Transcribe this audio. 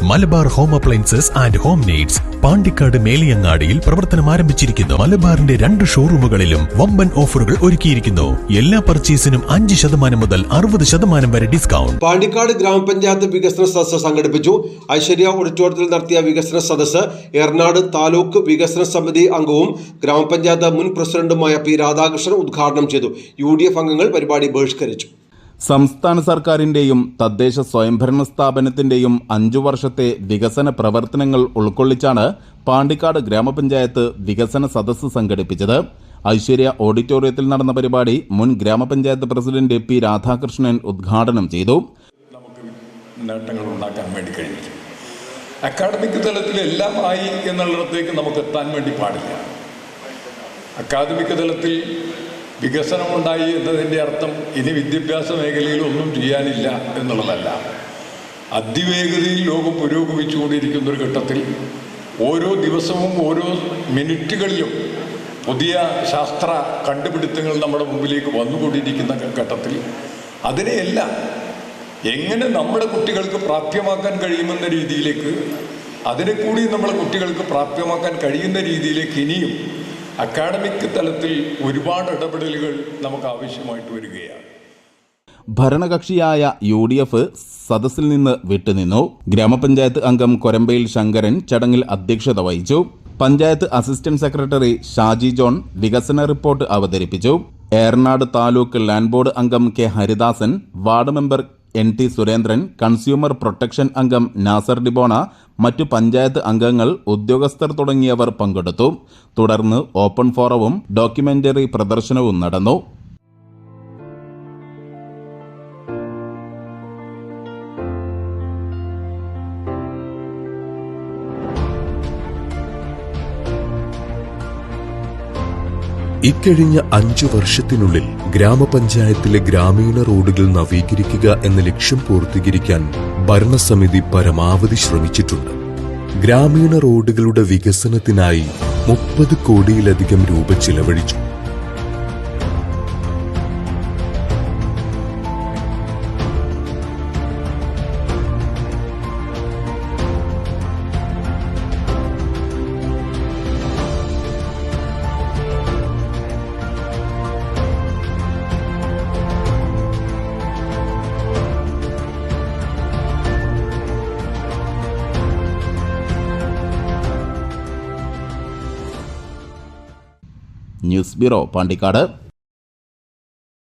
Malabar home appliances and home needs Pandikkad മേലിയങ്ങാടിയിൽ പ്രവർത്തനം ആരംഭിച്ചിരിക്കുന്നു. മലബാറിന്റെ 2 ഷോറൂമുകളിലും വമ്പൻ ഓഫറുകൾ ഒരുക്കിയിരിക്കുന്നു. എല്ലാ പർച്ചേസിനും 5% മുതൽ 60% വരെ ഡിസ്കൗണ്ട്. പാണ്ടിക്കാട് ഗ്രാമപഞ്ചായത്ത് വികസന സദസ്സ് സംഘടിപ്പിച്ചു. ഐശ്വര്യ ഓഡിറ്റോറിയത്തിൽ നടത്തിയ വികസന സദസ്സ് ഏറനാട് താലൂക്ക് വികസന സമിതി അംഗവും ഗ്രാമപഞ്ചായത്ത് മുൻ പ്രസിഡന്റുമായ പി രാധാകൃഷ്ണൻ ഉദ്ഘാടനം ചെയ്തു. UDF അംഗങ്ങൾ പരിപാടി ബഹിഷ്കരിച്ചു. സംസ്ഥാന സർക്കാരിന്റെയും തദ്ദേശ സ്വയംഭരണ സ്ഥാപനത്തിന്റെയും 5 വർഷത്തെ വികസന പ്രവർത്തനങ്ങൾ ഉൾക്കൊള്ളിച്ചാണ് പാണ്ടിക്കാട് ഗ്രാമപഞ്ചായത്ത് വികസന സദസ്സ് സംഘടിപ്പിച്ചത്. ഐശ്വര്യ ഓഡിറ്റോറിയത്തിൽ നടന്ന പരിപാടി മുൻ ഗ്രാമപഞ്ചായത്ത് പ്രസിഡന്റ് പി രാധാകൃഷ്ണൻ ഉദ്ഘാടനം ചെയ്തു. നമുക്ക് നേട്ടങ്ങൾ ഉണ്ടാക്കാൻ വേണ്ടി കഴിഞ്ഞു. അക്കാഡമിക് തലത്തിൽ എല്ലാം ആയി എന്നുള്ളിടത്തേക്ക് നമുക്ക് എത്താൻ വേണ്ടി പാടില്ല. അക്കാദമിക് തലത്തിൽ വികസനമുണ്ടായി എന്നതിൻ്റെ അർത്ഥം ഇനി വിദ്യാഭ്യാസ മേഖലയിൽ ഒന്നും ചെയ്യാനില്ല എന്നുള്ളതല്ല. അതിവേഗതയിൽ ലോകം പുരോഗമിച്ചുകൊണ്ടിരിക്കുന്ന ഒരു ഘട്ടത്തിൽ ഓരോ ദിവസവും ഓരോ മിനിറ്റുകളിലും പുതിയ ശാസ്ത്ര കണ്ടുപിടുത്തങ്ങൾ നമ്മുടെ മുമ്പിലേക്ക് വന്നുകൊണ്ടിരിക്കുന്ന ഘട്ടത്തിൽ അതിനെയെല്ലാം എങ്ങനെ നമ്മുടെ കുട്ടികൾക്ക് പ്രാപ്യമാക്കാൻ കഴിയുമെന്ന രീതിയിലേക്ക്, അതിനെ കൂടി നമ്മുടെ കുട്ടികൾക്ക് പ്രാപ്യമാക്കാൻ കഴിയുന്ന രീതിയിലേക്ക് ഇനിയും അക്കാഡമിക് തലത്തിൽ ഒരുപാട് ഇടപെടലുകൾ നമുക്ക് ആവശ്യമായിട്ട് വരികയാണ്. ഭരണകക്ഷിയായ UDF സദസ്സിൽ നിന്ന് വിട്ടുനിന്നു. ഗ്രാമപഞ്ചായത്ത് അംഗം കൊരമ്പയിൽ ശങ്കരൻ ചടങ്ങിൽ അധ്യക്ഷത വഹിച്ചു. Panchayat assistant secretary Shaji John വികസന റിപ്പോർട്ട് അവതരിപ്പിച്ചു. ഏറനാട് താലൂക്ക് ലാൻഡ് ബോർഡ് അംഗം K Haridasan, ward member NT Surendran, consumer protection അംഗം നാസർ ഡിബോണ, മറ്റു പഞ്ചായത്ത് അംഗങ്ങൾ, ഉദ്യോഗസ്ഥർ തുടങ്ങിയവർ പങ്കെടുത്തു. തുടർന്ന് ഓപ്പൺ ഫോറവും ഡോക്യുമെന്ററി പ്രദർശനവും നടന്നു. ഇക്കഴിഞ്ഞ 5 വർഷത്തിനുള്ളിൽ ഗ്രാമപഞ്ചായത്തിലെ ഗ്രാമീണ റോഡുകൾ നവീകരിക്കുക എന്ന ലക്ഷ്യം പൂർത്തീകരിക്കാൻ ഭരണസമിതി പരമാവധി ശ്രമിച്ചിട്ടുണ്ട്. ഗ്രാമീണ റോഡുകളുടെ വികസനത്തിനായി 30 കോടിയിലധികം രൂപ ചിലവഴിച്ചു. News bureau, Pandikkad.